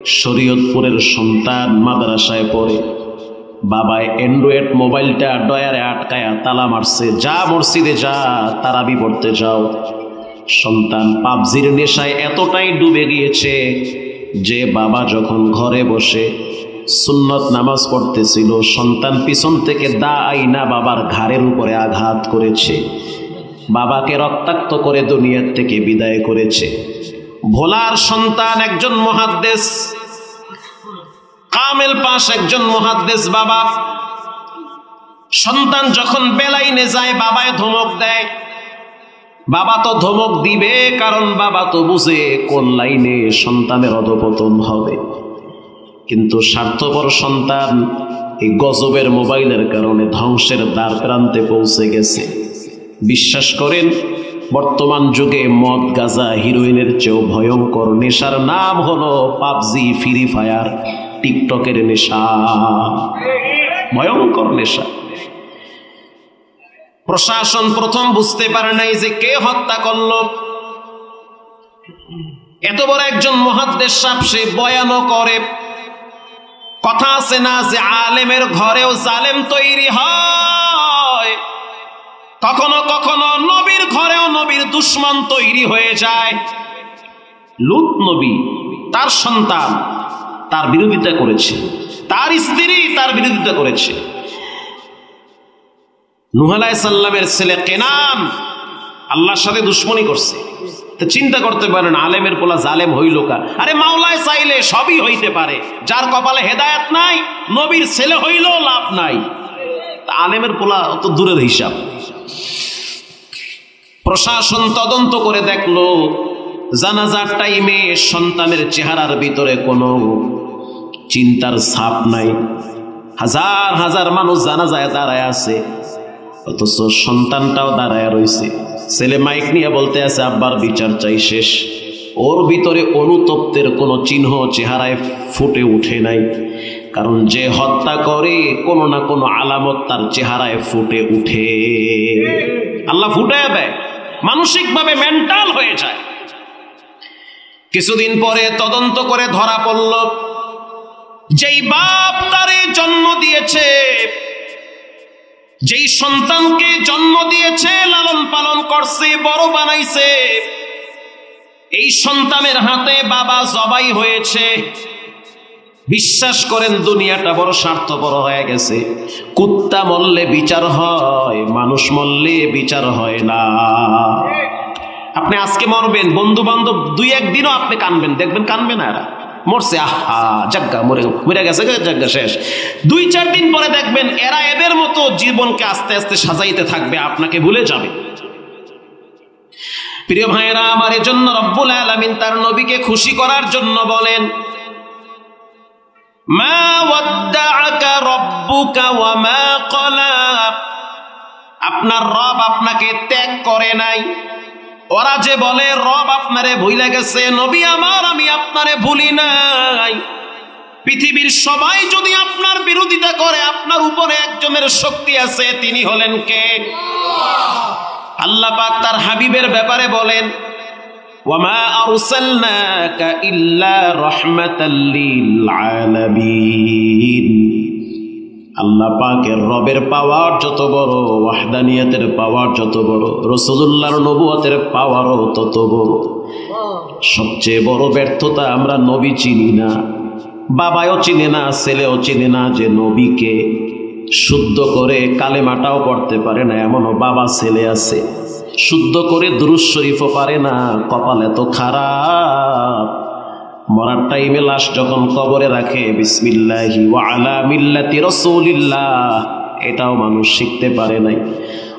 শরীয়তপুরের সন্তান মাদ্রাসায় পড়ে, বাবায় অ্যান্ড্রয়েড মোবাইলটা ডয়ারে আটকায়া তালা মারছে, যা মসজিদে যা তারাবি পড়তে যাও। সন্তান পাবজির নেশায় এতটাই ডুবে গিয়েছে যে বাবা যখন ঘরে বসে সুন্নত নামাজ পড়তেছিল, সন্তান পিছন থেকে দা আইনা বাবার ঘাড়ের উপরে আঘাত করেছে, বাবাকে রক্তাক্ত করে দুনিয়ার থেকে বিদায় করেছে। ভোলার সন্তান একজন মুহাদ্দিস, কামেল পাশ একজন মুহাদ্দিস বাবা। সন্তান যখন বেলাইনে যায় বাবায় ধমক দেয়। বাবা তো ধমক দিবে, কারণ বাবা তো বুঝে কোন লাইনে সন্তানের অধপতন হবে। কিন্তু স্বার্থপর সন্তান এই গজবের মোবাইলের কারণে ধ্বংসের দ্বার প্রান্তে পৌঁছে গেছে। বিশ্বাস করেন, বর্তমান যুগে মদ, গাঁজা, হিরোইনের চেয়েও ভয়ঙ্কর নেশার নাম হলো পাবজি, ফ্রি ফায়ার, টিকটকের নেশা। ভয়ঙ্কর নেশা। প্রশাসন প্রথম বুঝতে পারে নাই যে কে হত্যা করল। এত বড় একজন মুহাদ্দিস সাহেব, সে বয়ানও করে। কথা আছে না যে আলেমের ঘরেও জালেম তৈরি হয়, কখনো কখনো নবীর ঘরেও নবীর দুশমন তৈরি হয়ে যায়। লূত নবী, তার সন্তান তার বিরোধিতা করেছে, তার স্ত্রী তার বিরোধিতা করেছে। নূহ আলাইহিস সালামের ছেলে কেনান আল্লাহর সাথে দুশমনি করছে। তো চিন্তা করতে পারেন, আলেমের পোলা জালেম হইল কা? আরে মাওলায় চাইলে সবই হইতে পারে। যার কপালে হেদায়েত নাই, নবীর ছেলে হইলেও লাভ নাই। আলেমের পোলা অত দূরের হিসাব। প্রশাসন তদন্ত করে দেখলো জানাজার টাইমে সন্তানের চেহারার ভিতরে কোনো চিন্তার ছাপ নাই। হাজার হাজার মানুষ জানাজায় দাঁড়ায় আছে, অথচ সন্তানটাও দাঁড়ায় রয়েছে। ছেলে মাইক নিয়ে বলতে আছে, আব্বার বিচার চাই শেষ। ওর ভিতরে অনুতপ্তের কোনো চিহ্ন চেহারায় ফুটে উঠে নাই, কারণ যে হত্যা করে কোনো না কোনো আলামত তার চেহারায় ফুটে উঠে। আল্লাহ ফুটায় দেয়, মানসিকভাবে মেন্টাল হয়ে যায়। কিছুদিন পরে তদন্ত করে ধরা পড়ল, যেই বাপ তারে জন্ম দিয়েছে, যেই সন্তানকে জন্ম দিয়েছে, লালন পালন করছে, বড় বানাইছে, এই সন্তানের হাতে বাবা জবাই হয়েছে। বিশ্বাস করেন, দুনিয়াটা বড় স্বার্থপর হয়ে গেছে। কুত্তা মরলে বিচার হয়, মানুষ মরলে বিচার হয় না। আপনি আজকে মরবেন, বন্ধু বান্ধব দুই একদিনও আপনি কানবেন, দেখবেন কানবে না, এরা মরছে, আহা জাগ্গা মরে গেছে, জাগ্গা শেষ। দুই চার দিন পরে দেখবেন এরা এদের মতো জীবনকে আস্তে আস্তে সাজাইতে থাকবে, আপনাকে ভুলে যাবে। প্রিয় ভাইয়েরা আমার, এজন্য রব্বুল আলামিন তার নবীকে খুশি করার জন্য বলেন, মা ওয়াদ্দাআকা রাব্বুকা ওয়া মা ক্বালা। আপনার রব আপনাকে ত্যাগ করে নাই। ওরা যে বলে রব আপনারে ভুলে গেছে, নবী আমার আমি আপনারে ভুলি নাই। পৃথিবীর সবাই যদি আপনার বিরোধিতা করে, আপনার উপরে একজনের শক্তি আছে, তিনি হলেন কে? আল্লাহ পাক তার হাবিবের ব্যাপারে বলেন, ওয়ামা আরসালনাকা ইল্লা রাহমাতাল লিল আলামিন। আল্লাহ পাকের রবের পাওয়ার যত বড়, ওয়াহদানিয়াতের পাওয়ার যত বড়, রাসূলুল্লাহর নবুয়তের পাওয়ারও তত বড়। সবচেয়ে বড় ব্যর্থতা, আমরা নবী চিনি না, বাবাও চিনে না, ছেলেও চিনে না যে নবীকে শুদ্ধ করে কালেমাটাও পড়তে পারে না, এমনও বাবা ছেলে আছে। শুদ্ধ করে দুরূদ শরীফও পারে না, কপাল এত খারাপ। মরার টাইমে লাশ যখন কবরে রাখে, বিসমিল্লাহি ওয়া আলা মিল্লাতি রাসূলিল্লাহ, এটাও মানুষ শিখতে পারে নাই।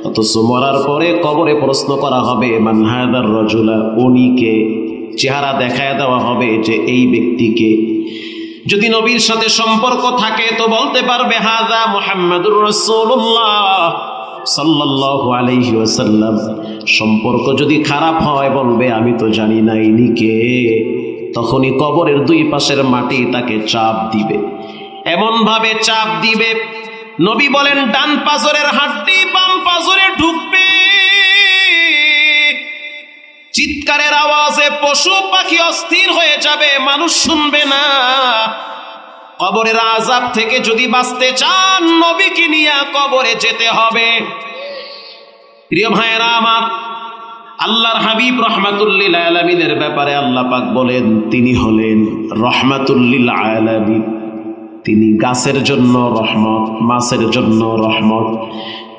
অথচ মরার পরে কবরে প্রশ্ন করা হবে, মান হাদার রাজুলা, উনিকে চেহারা দেখায় দেওয়া হবে যে এই ব্যক্তিকে। যদি নবীর সাথে সম্পর্ক থাকে তো বলতে পারবে হাযা মুহাম্মাদুর রাসূলুল্লাহ সাল্লাল্লাহু আলাইহি ওয়াসাল্লাম। সম্পর্ক যদি খারাপ হয় বলবে আমি তো জানি না ইনি কে। তখনই কবরের দুই পাশের মাটি তাকে চাপ দিবে, এমন ভাবে চাপ দিবে, নবী বলেন ডান পাজরের হাড্ডি বাম পাজরে ঢুকবে। চিৎকারের আওয়াজে পশু পাখি অস্থির হয়ে যাবে, মানুষ শুনবে না। কবরের আযাব থেকে যদি বাঁচতে চান, নবীকে নিয়ে কবরে যেতে হবে। প্রিয় ভাইয়েরা আমার, আল্লাহর হাবিব রাহমাতুল লিল আলামিনের ব্যাপারে আল্লাহ পাক বলেন, তিনি হলেন রাহমাতুল লিল আলামিন। তিনি গাছের জন্য রহমত, মাছের জন্য রহমত,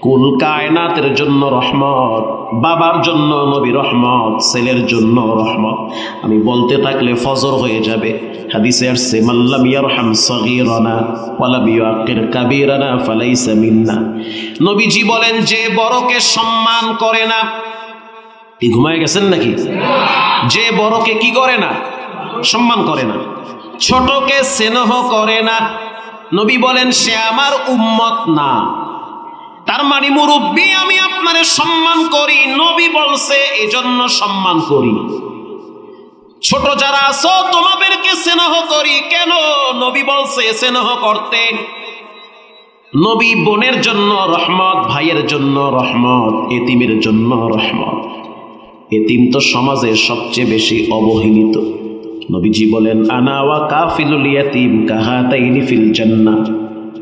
কুল কায়নাতের জন্য রহমত, বাবার জন্য নবী রহমত, ছেলের জন্য রহমত। আমি বলতে থাকলে ফজর হয়ে যাবে। হাদিসে আসছে, মাল্লাম ইয়ারহাম সগীরানা ওয়ালাম ইউআক্কির কাবীরানা ফালাইসা মিন্না। নবীজি বলেন, যে বড়কে সম্মান করে না, কি ঘুমায় গেছেন নাকি? যে বড়কে কি করে না? সম্মান করে না, ছোটকে স্নেহ করে না, নবী বলেন সে আমার উম্মত না। তার মানে মুরব্বী আমি আপনারে সম্মান করি, নবী বলছে এজন্য সম্মান করি। ছোট যারা আছো তোমাদেরকে স্নেহ করি, কেন? নবী বলছে স্নেহ করতে। নবী বোনের জন্য রহমত, ভাইয়ের জন্য রহমত, এতিমের জন্য রহমত। এতিম তো সমাজে সবচেয়ে বেশি অবহেলিত। নবীজি বলেন, আনা ওয়া কাফিলুল ইয়াতীম কাহাতাইনি ফিল জান্নাহ।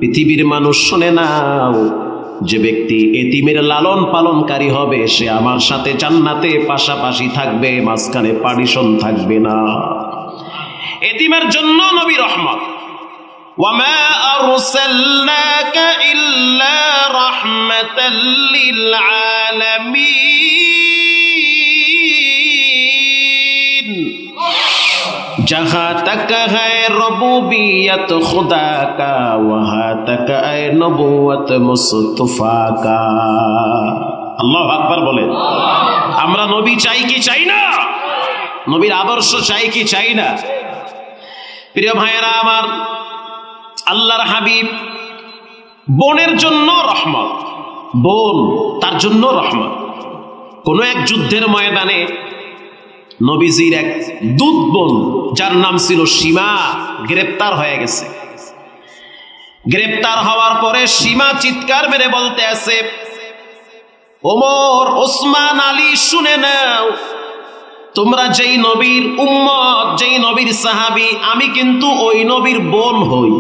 পৃথিবীর মানুষ শুনে নাও, যে ব্যক্তি এতিমের লালন পালনকারী হবে, সে আমার সাথে জান্নাতে পাশাপাশি থাকবে, মাঝখানে পার্টিশন থাকবে না। এতিমের জন্য নবী রহমত। ওয়ামা আরসালনাকা ইল্লা রাহমাতাল লিল আলামিন। जहाँ तक है रबूबियत खुदा का, वहाँ तक है नबुवत मुस्तफा का। আল্লাহু আকবার বলে। আমরা নবী চাই কি চাই না? নবীর আদর্শ চাই কি চাই না? প্রিয় ভাইয়েরা আমার, আল্লাহর হাবিব বোনের জন্য রহমত, বোন তার জন্য রহমত। কোন এক যুদ্ধের ময়দানে নবীজির এক দুধ বোন, যার নাম ছিল সীমা, গ্রেপ্তার হয়ে গেছে। গ্রেপ্তার হওয়ার পরে সীমা চিৎকার মেরে বলতে আছে, ওমর, ওসমান, আলী, শুনে নাও, তোমরা যেই নবীর উম্মত, যেই নবীর সাহাবী, আমি কিন্তু ওই নবীর বোন হই,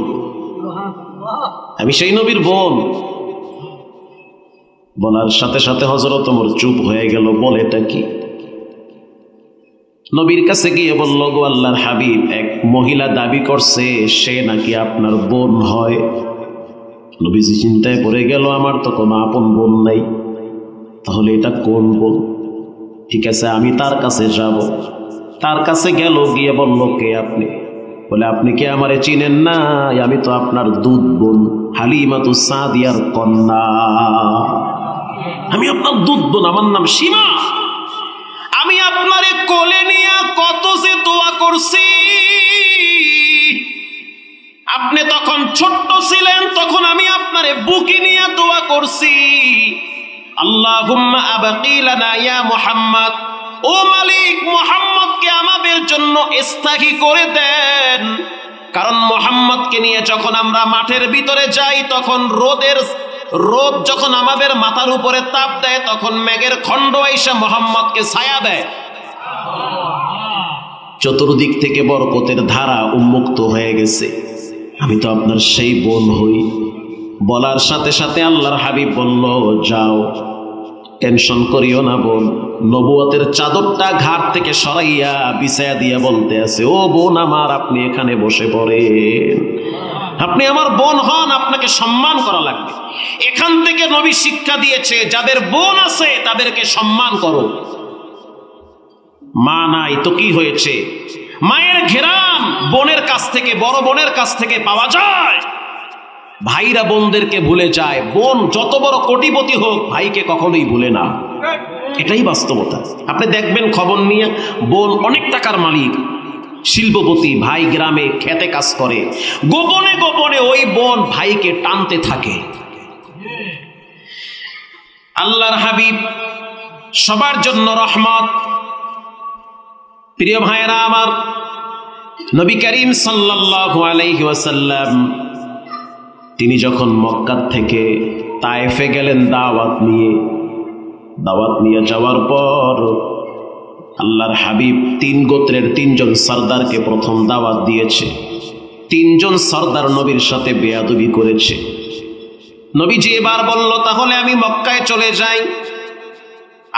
আমি সেই নবীর বোন। বলার সাথে সাথে হযরত ওমর চুপ হয়ে গেল, বলে এটা কি? নবীর কাছে গিয়ে বলল, গো আল্লাহর হাবিব, এক মহিলা দাবি করছে সে নাকি আপনার বোন হয়। নবীজি চিন্তায় পড়ে গেল, আমার তো কোনো আপন বোন নাই, তাহলে এটা কোন বোন? ঠিক আছে, আমি তার কাছে যাব। তার কাছে গেল, গিয়ে বলল, কে আপনি? বলে, আপনি কি আমারে চিনেন না? আমি তো আপনার দুধ বোন, হালিমাতুস সাদিয়ার কন্যা। আমি আপনার দুধ বোন, আমার নাম সীমা। আমি আপনারে কোলে নিয়ে কত যে দোয়া করছি। আপনি তখন ছোট্ট ছিলেন, তখন আমি আপনারে বুকে নিয়ে দোয়া করছি, আল্লাহুম্মা আবকি লানা ইয়া মুহাম্মদ, ও মালিক, মুহাম্মদকে আমাদের জন্য ইস্তাগি করে দেন। কারণ মুহাম্মদকে নিয়ে যখন আমরা মাঠের ভিতরে যাই, তখন রোদ যখন আমাদের মাথার উপরে তাপ দেয়, তখন মেঘের খণ্ড আইসা মুহাম্মদকে ছায়া দেয়। চতুর্দিক থেকে বরকতের ধারা উন্মুক্ত হয়ে গেছে। আমি তো আপনার সেই বোন হই। বলার সাথে সাথে আল্লাহর হাবিব বলল, যাও, টেনশন করিও না বোন। নবুয়তের চাদরটা ঘাট থেকে সরাইয়া বিছায়া দিয়া বলতে আছে, ও বোন আমার, আপনি এখানে বসে পড়েন, আপনি আমার বোন হন, আপনাকে সম্মান করা লাগবে। এখান থেকে নবী শিক্ষা দিয়েছে, যাদের বোন আছে তাদেরকে সম্মান করো। মা নাই তো কি হয়েছে? মায়ের ঘেরান বোনের কাছ থেকে, বড় বোনের কাছ থেকে পাওয়া যায়। ভাইরা বোনদেরকে ভুলে যায়, বোন যত বড় কোটিপতি হোক, ভাইকে কখনোই ভুলে না। এটাই বাস্তবতা। আপনি দেখবেন খবর নিয়ে, বোন অনেক টাকার মালিক, শিল্পপতি, ভাই গ্রামে খেতে কাজ করে, গোপনে গোপনে ওই বোন ভাইকে টানতে থাকে। আল্লাহর হাবিব সবার জন্য রহমত। প্রিয় ভাইয়েরা আমার, নবী করিম সাল্লাল্লাহু আলাইহি ওয়াসাল্লাম তিনি যখন মক্কা থেকে তায়েফে গেলেন দাওয়াত নিয়ে যাওয়ার পর আল্লাহর হাবিব 3 গোত্রের 3 জন সরদারকে প্রথম দাওয়াত দিয়েছে। 3 জন সরদার নবীর সাথে বেয়াদবি করেছে। নবীজি এবার বলল, তাহলে আমি মক্কায় চলে যাই।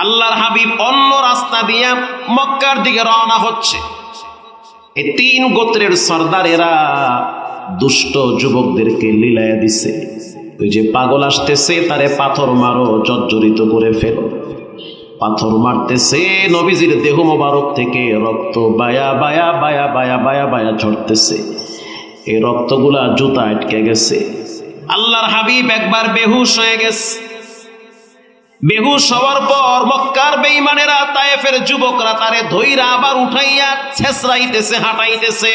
আল্লাহর হাবিব অন্য রাস্তা দিয়ে মক্কার দিকে রওনা হচ্ছে। এই 3 গোত্রের সরদারেরা দুষ্ট যুবকদেরকে লীলায়া দিছে, ওই যে পাগল আসতেছে তারে পাথর মারো, জর্জরিত করে ফেলো। পাথর মারতেছে, নবীজির দেহ মোবারক থেকে রক্ত বায়া বায়া বায়া বায়া বায়া বায়া ঝরতেছে। এই রক্তগুলা জুতা আটকে গেছে। আল্লাহর হাবিব একবার বেহুশ হয়ে গেছে। বেহুশ হওয়ার পর মক্কার বেঈমানেরা, তায়েফের যুবকরা তারে ধইরা আবার উঠাইয়া ছেঁচড়াইতেছে, হাঁটাইতেছে।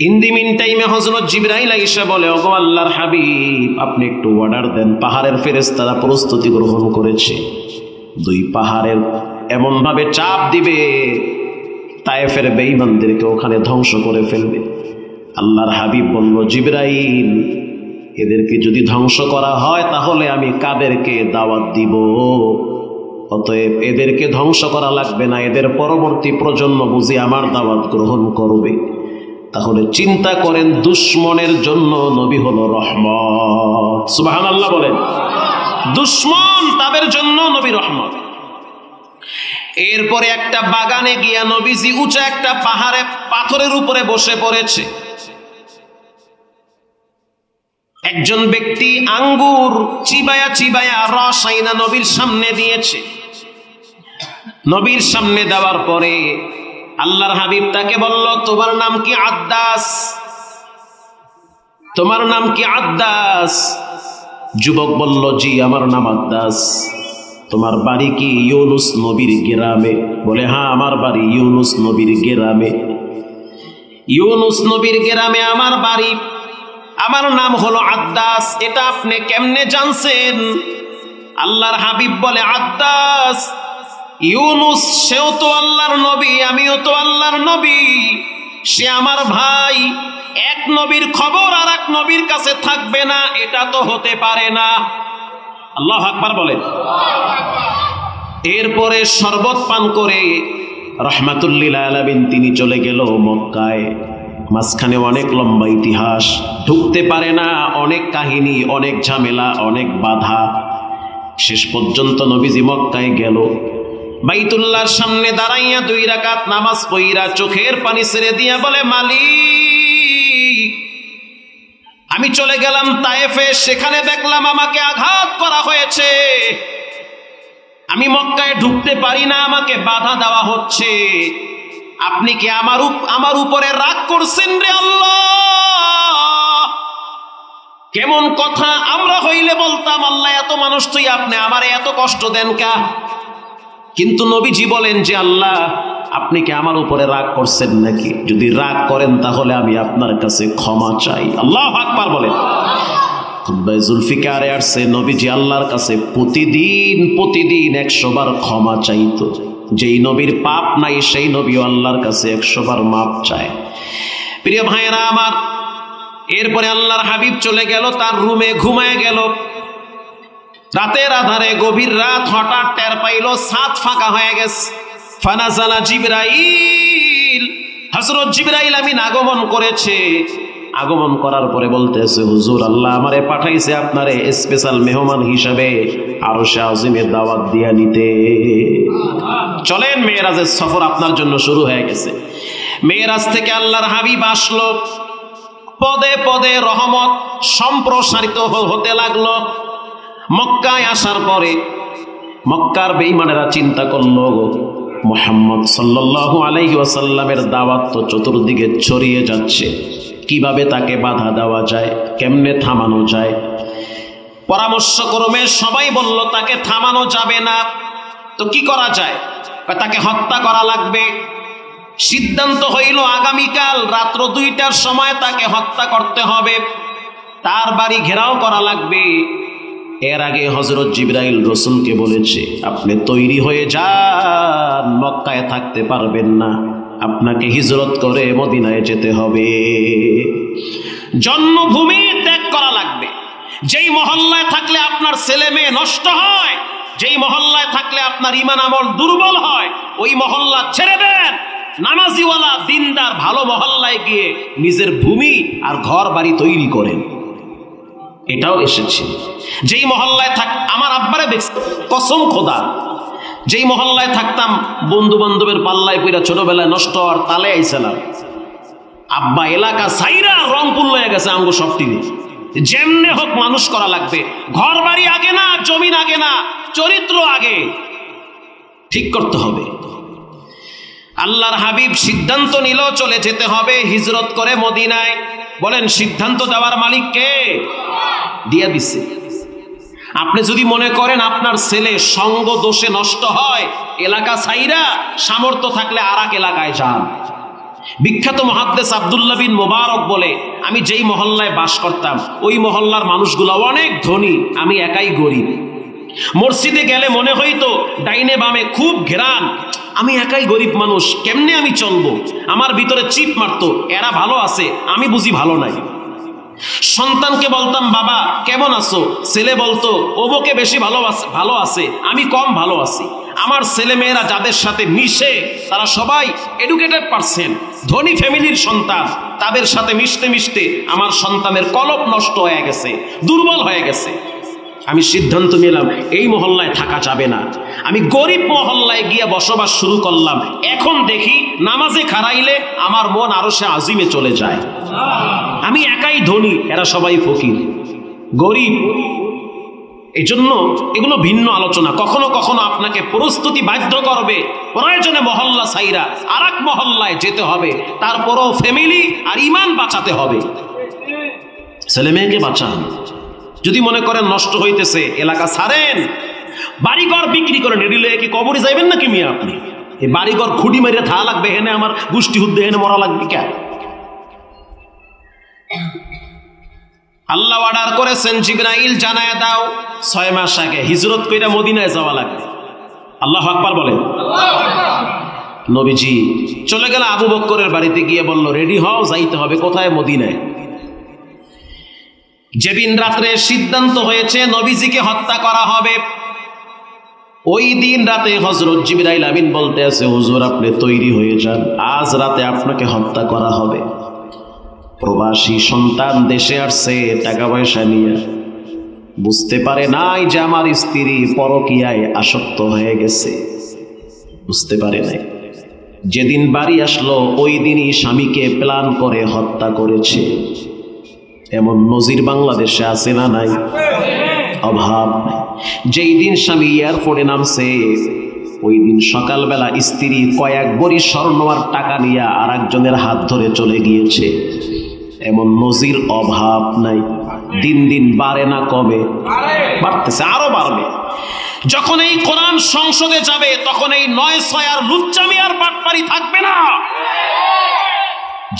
ইন দি মিন টাইমে হযরত জিবরাইল আইসা বলে, ওগো আল্লাহর হাবিব, আপনি একটু অর্ডার দেন। পাহাড়ের ফেরেশতারা প্রস্তুতি গ্রহণ করেছে। 2 পাহাড়ের এমন ভাবে চাপ দিবে, তায়েফের বেঈমানদেরকে ওখানে ধ্বংস করে ফেলবে। আল্লাহর হাবিব বলল, জিবরাইল, এদেরকে যদি ধ্বংস করা হয় তাহলে আমি কাদেরকে দাওয়াত দিব? অতএব এদেরকে ধ্বংস করা লাগবে না, এদের পরবর্তী প্রজন্ম বুঝি আমার দাওয়াত গ্রহণ করবে। তাহলে চিন্তা করেন, দুশ্মনের জন্য নবী হলো রহমত। সুবহানাল্লাহ বলেন। দুশ্মন তাদের জন্য নবী রহমত। এরপরে একটা বাগানে গিয়া নবীজি উঁচা একটা পাহাড়ে পাথরের উপরে বসে পড়েছে। একজন ব্যক্তি আঙ্গুর চিবায়া চিবায়া রস আইনা নবীর সামনে দিয়েছে। নবীর সামনে দেওয়ার পরে আল্লাহর হাবিব তাকে বলল, তোমার নাম কি আদ্দাস? তোমার নাম কি আদ্দাস? যুবক বলল, জি আমার নাম আদ্দাস। তোমার বাড়ি কি ইউনুস নবীর গ্রামে? বলে, হ্যাঁ আমার বাড়ি ইউনুস নবীর গ্রামে। ইউনুস নবীর গ্রামে আমার বাড়ি, আমার নাম হলো আদ্দাস। এটা আপনি কেমনে জানছেন? আল্লাহর হাবিব বলে, আদ্দাস, ইউনুস সেও তো আল্লাহর নবী, আমিও তো আল্লাহর নবী। সে আমার ভাই। এক নবীর খবর আর এক নবীর কাছে থাকবে না, এটা তো হতে পারে না। আল্লাহু আকবার বলেন। এরপরে শরবত পান করে রাহমাতুল লিল আলামিন তিনি চলে গেল মক্কায়। মাঝখানে অনেক লম্বা ইতিহাস, ঢুকতে পারে না, অনেক কাহিনী, অনেক ঝামেলা, অনেক বাধা। শেষ পর্যন্ত নবীজি মক্কায় গেল। বাইতুল্লাহর সামনে দাঁড়াইয়া 2 রাকাত নামাজ পড়িয়া চোখের পানি ছেড়ে দিয়া বলে, মালিক, আমি চলে গেলাম তায়েফে, সেখানে দেখলাম আমাকে আঘাত করা হয়েছে। আমি মক্কায় ঢুকতে পারি না, আমাকে বাধা দেওয়া হচ্ছে। আপনি কি আমার উপরে রাগ করছেন রে আল্লাহ? কেমন কথা! আমরা হইলে বলতাম, আল্লাহ এত মানুষ তুই আপনি আমারে এত কষ্ট দেন কা? কিন্তু নবীজি বলেন যে, আল্লাহ আপনি কি আমার উপরে রাগ করছেন নাকি? যদি রাগ করেন তাহলে আমি আপনার কাছে ক্ষমা চাই। আল্লাহু আকবার বলেন। খুতবায়ে জুলফিকারে আসছে, নবীজি আল্লাহর কাছে প্রতিদিন 100 বার ক্ষমা চাইতো। যেই নবীর পাপ নাই সেই নবীও আল্লাহর কাছে 100 বার মাপ চায়। প্রিয় ভাইয়েরা আমার, এরপরে আল্লাহর হাবিব চলে গেল তার রুমে, ঘুমায় গেল। রাতের আধারে গভীর রাত, হঠাৎ টের পাইল ছাদ ফাঁকা হয়ে গেছে। ফানাজালা জিবরাইল, হযরত জিবরাইল আমিন আগমন করেছে। আগমন করার পরে বলতেছে, হুজুর আল্লাহ আমারে পাঠাইছে আপনারে স্পেশাল মেহমান হিসাবে আরশে আজিমে দাওয়াত দিয়া নিতে। চলেন, মেরাজের সফর আপনার জন্য শুরু হয়ে গেছে। মেরাজ থেকে আল্লাহর হাবিব আসলো। পদে পদে রহমত সম্প্রসারিত হতে লাগলো। মক্কায় আসার পরে মক্কার বেঈমানেরা চিন্তা করলো, মুহাম্মদ সাল্লাল্লাহু আলাইহি ওয়াসাল্লামের দাওয়াত তো চতুর্দিকে ছড়িয়ে যাচ্ছে, কিভাবে তাকে বাধা দেওয়া যায়, কেমনে থামানো যায়? পরামর্শক্রমে সবাই বলল তাকে থামানো যাবে না, তো কি করা যায়? তাকে হত্যা করা লাগবে। সিদ্ধান্ত হইল আগামীকাল রাত্র 2টার সময় তাকে হত্যা করতে হবে, তার বাড়ি ঘেরাও করা লাগবে। এর আগে হযরত জিবরাইল রাসূলকে বলেছে, আপনি তৈরি হয়ে যান, মক্কায় থাকতে পারবেন না, আপনাকে হিজরত করে মদিনায় যেতে হবে। জন্মভূমি ত্যাগ করা লাগবে। যেই মহল্লায় থাকলে আপনার ছেলে মেয়ে নষ্ট হয়, যেই মহল্লায় থাকলে আপনার ঈমান আমল দুর্বল হয়, ওই মহল্লা ছেড়ে দেন, নামাজিওয়ালা দিনদার ভালো মহল্লায় গিয়ে নিজের ভূমি আর ঘর বাড়ি তৈরি করেন। এটাও এসেছে। যেই মহল্লায় আমার আব্বারে দেখছি, কসম খোদা, যেই মহল্লায় থাকতাম বন্ধু বান্ধবের পাল্লায় পইরা ছোটবেলায় নষ্ট হওয়ার তালে আইছিলাম, আব্বা এলাকা সাইরা রংপুর লয়ে গেছে আঙ্গু সব টিভি। যেমনে হোক মানুষ করা লাগবে, ঘর বাড়ি আগে না, জমিন আগে না, চরিত্র আগে ঠিক করতে হবে। আল্লাহর হাবিব সিদ্ধান্ত নিল চলে যেতে হবে হিজরত করে মদিনায়। বলেন সিদ্ধান্ত দেওয়ার মালিক কে? দিয়ে দিছে। আপনি যদি মনে করেন আপনার ছেলে সঙ্গ দোষে নষ্ট হয়, এলাকা ছাইরা সামর্থ্য থাকলে আর এক এলাকায় যান। বিখ্যাত মুহাদ্দিস আব্দুল্লাহ বিন মুবারক বলে, আমি যেই মহল্লায় বাস করতাম ওই মহল্লার মানুষগুলো অনেক ধনী, আমি একাই গরিব। মসজিদে গেলে মনে হইতো ডাইনে বামে খুব ঘেরান, আমি একাই গরিব মানুষ, কেমনে আমি চলবো? আমার ভিতরে চিপ মারতো, এরা ভালো আছে, আমি বুঝি ভালো নাই। সন্তানকে বলতাম বাবা কেমন আছো, ছেলে বলতো ওবকে বেশি ভালো আছে, আমি কম ভালো আছি। আমার ছেলে মেয়েরা যাদের সাথে মিশে তারা সবাই এডুকেটেড পারসন, ধনী ফ্যামিলির সন্তান, তাদের সাথে মিশতে মিশতে আমার সন্তানের কলব নষ্ট হয়ে গেছে, দুর্বল হয়ে গেছে। আমি সিদ্ধান্ত নিলাম এই মহল্লায় থাকা যাবে না, আমি গরিব মহল্লায় গিয়ে বসবাস শুরু করলাম। এখন দেখি নামাজে খাড়াইলে আমার মন আরশে আজিমে চলে যায়। আমি একাই ধনী, এরা সবাই ফকির গরিব। এই জন্য এগুলো ভিন্ন আলোচনা। কখনো কখনো আপনাকে পরিস্থিতি বাধ্য করবে, প্রয়োজনে মহল্লা ছাইরা আর এক মহল্লায় যেতে হবে, তারপরও ফ্যামিলি আর ঈমান বাঁচাতে হবে, ছেলে মেয়েকে বাঁচান। যদি মনে করেন নষ্ট হইতেছে, এলাকা ছাড়েন, বাড়িঘর বিক্রি করেন। এডিলে কি কবরে যাইবেন নাকি মিয়া আপনি? এই বাড়িঘর খুঁটি মারিয়া থা লাগবে, হেনে আমার গোষ্ঠী হুদ্দে হেনে মরা লাগবে কে? আল্লাহ অর্ডার করেছেন জিবরাইল জানায় দাও 6 মাস আগে হিজরত কইরা মদিনায় যাওয়া লাগবে। আল্লাহু আকবার বলেন। নবীজি চলে গেল আবু বকরের বাড়িতে, গিয়ে বলল রেডি হও, যাইতে হবে। কোথায়? মদিনায়। যেদিন রাত্রে সিদ্ধান্ত হয়েছে নবীজিকে হত্যা করা হবে, ওই দিন রাতে হযরত জিবরাইল আমিন বলতে আছে, হুজুর আপনি তৈরি হয়ে যান, আজ রাতে আপনাকে হত্যা করা হবে। প্রবাসী সন্তান দেশে আসছে টাকা পয়সা নিয়ে, বুঝতে পারে নাই যে আমার স্ত্রী পরকীয়ায় আসক্ত হয়ে গেছে, বুঝতে পারে নাই। যেদিন বাড়ি আসলো ওই দিনই স্বামীকে প্ল্যান করে হত্যা করেছে। এমন নজির বাংলাদেশে আছে না নাই? অভাব। যেই দিন স্বামী এয়ারপোর্টে নামছে ওই দিন সকালবেলা স্ত্রী কয়েক ভরি স্বর্ণ আর টাকা নিয়ে আর একজনের হাত ধরে চলে গিয়েছে। এমন নজির অভাব নাই। দিন দিন বাড়ে না কমে? বাড়তেছে, আরো বাড়বে। যখন এই কোরআন সংসদে যাবে তখন এই 9-6 আর লুচ্চামি আর বাটপারি থাকবে না।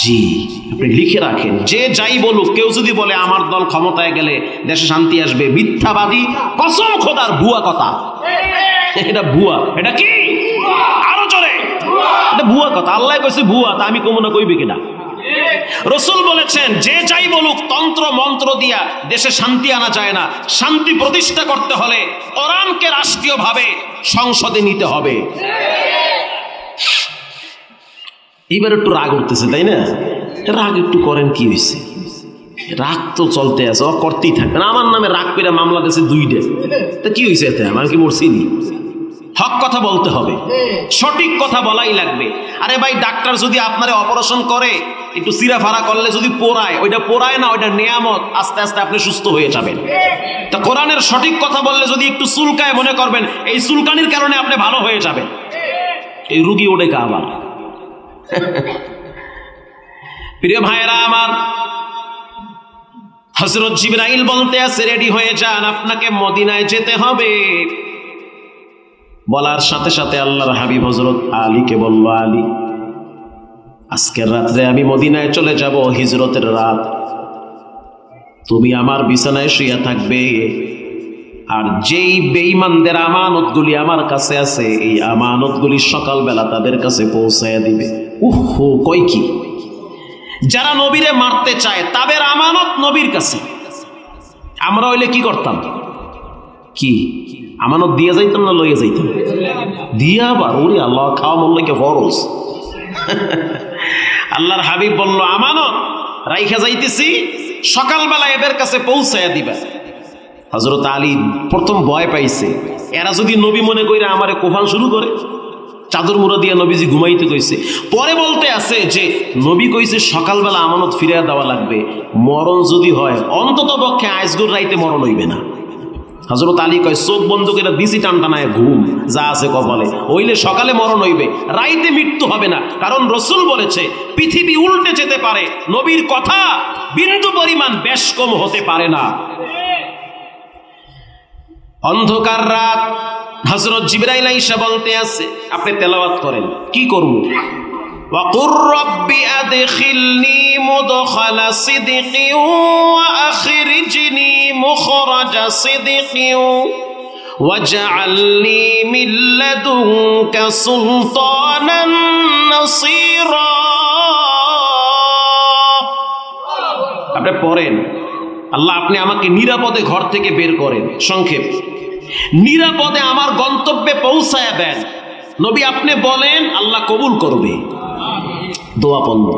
জি, আপনি লিখে রাখেন, যে যাই বলুক, কেউ যদি বলে আমার দল ক্ষমতায় গেলে দেশে শান্তি আসবে, মিথ্যাবাদী, কসম খোদার ভুয়া কথা। এটা ভুয়া। এটা কি? আরো জোরে, এটা ভুয়া কথা। আল্লাহ কইছে ভুয়া, তা আমি কমু না, কইবে কিনা? রাসূল বলেছেন যে যাই বলুক, তন্ত্র মন্ত্র দিয়া দেশে শান্তি আনা যায় না। শান্তি প্রতিষ্ঠা করতে হলে কোরআনকে রাষ্ট্রীয়ভাবে সংসদে নিতে হবে। এবার একটু রাগ উঠতেছে, তাই না? রাগ একটু করেন, কি হয়েছে? রাগ তো চলতে আছে, ও করতেই থাকবে না। আমার নামে রাগ করে মামলা দিয়েছে 2টা, তা কি হয়েছে এতে? আমার কি মরছিনি? হক কথা বলতে হবে, সঠিক কথা বলাই লাগবে। আরে ভাই, ডাক্তার যদি আপনারে অপারেশন করে, একটু চিরা ফাড়া করলে যদি পোড়ায়, ওইটা পোড়ায় না, ওইটা নিয়ামত, আস্তে আস্তে আপনি সুস্থ হয়ে যাবেন। তা কোরআনের সঠিক কথা বললে যদি একটু চুলকায়, মনে করবেন এই চুলকানির কারণে আপনি ভালো হয়ে যাবেন। এই রুগী ওঠে কা আবার। প্রিয় ভাইয়েরা আমার, হযরত জিবরাইল বলতে আছে রেডি হয়ে যান, আপনাকে মদিনায় যেতে হবে। বলার সাথে সাথে আল্লাহর হাবিব হযরত আলীকে বলল, আলী আজকের রাত্রে আমি মদিনায় চলে যাব, হিজরতের রাত, তুমি আমার বিছানায় শুয়ে থাকবে, আর যেই বেঈমানদের আমানতগুলি আমার কাছে আছে এই আমানতগুলি সকালবেলা তাদের কাছে পৌঁছায় দিবে। উহু, কই কি? যারা নবীরে মারতে চায় তাদের আমানত নবীর কাছে। আমরা হইলে কি করতাম? কি আমানত দিয়ে যাইতাম না লইয়া যাইতাম? দিয়া আবার, ওরে আল্লাহ, খাওয়া মল্লাকে ফরজ। আল্লাহর হাবিব বলল, আমানত রাইখা যাইতেছি, সকালবেলা এদের কাছে পৌঁছায়া দিবা। হযরত আলী প্রথম ভয় পাইছে, এরা যদি নবী মনে কইরা আমারে কোফান শুরু করে। চাদর মুড়া দিয়া নবীজি ঘুমাইতে কইছে। পরে বলতে আছে যে নবী কইছে সকালবেলা আমানত ফিরিয়ে দেওয়া লাগবে, মরণ যদি হয় অন্তত পক্ষে আইজগুর রাইতে মরণ হইবে না। হযরত আলী কয়, চোখ বন্ধ করে দিছি টানটানায় ঘুম যা আছে কপালে, হইলে সকালে মরণ হইবে, রাইতে মৃত্যু হবে না। কারণ রাসূল বলেছে পৃথিবী উল্টে যেতে পারে, নবীর কথা বিন্দু পরিমাণ বেশ কম হতে পারে না। অন্ধকার রাত, হযরত জিবরাইল আইসা বলতে আছে, আপনি তেলাওয়াত করেন। কি করব? ওয়াকুর রব্বি আদখিলনি মুদখালা সিদকি ওয়া আখরিজনি মুখরাজা সিদকি ওয়াজআলনি মিন লাদুনকা সুলতানান নাসীরা। আপনি পড়েন, আল্লাহ আপনি আমাকে নিরাপদে ঘর থেকে বের করেন। সংক্ষেপ, নিরাপদে আমার গন্তব্যে পৌঁছায়া দেন। নবী আপনি বলেন, আল্লাহ কবুল করবে। দোয়া পড়ল।